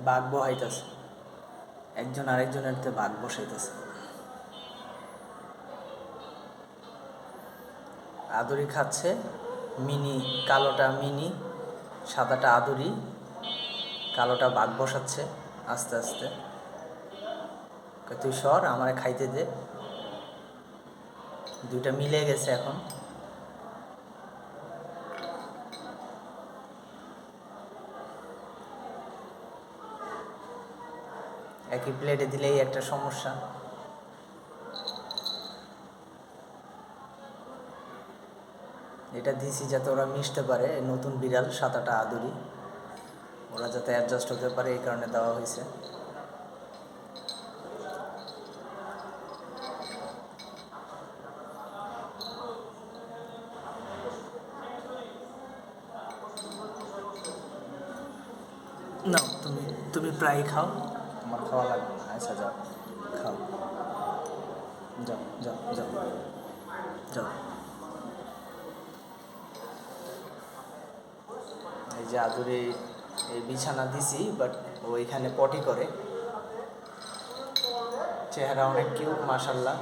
বাঘ বহাইতেছে, একজন আরেকজনের বাঘ বসাইতেছে। আদুরি খাচ্ছে, মিনি কালোটা মিনি, সাদাটা আদুরি, কালোটা বাঘ বসাচ্ছে আস্তে আস্তে। তুই সর, আমারে খাইতে দে। দুইটা মিলে গেছে এখন। একই প্লেটে দিলেই একটা সমস্যা। এটা দিছি যাতে ওরা মিশতে পারে, নতুন বিড়াল সাদাটা আদুরি, ওরা যাতে অ্যাডজাস্ট হতে পারে এই কারণে দেওয়া হয়েছে। না, তুমি তুমি প্রায় খাও, আমার খাওয়া লাগবে না। আচ্ছা যাও, খাও, যাও যাও যাও যাও। এই যে আদুরি এই বিছানা দিছি, বাট ও এখানে পটি করে। চেহারা অনেক কিউট মাশাআল্লাহ।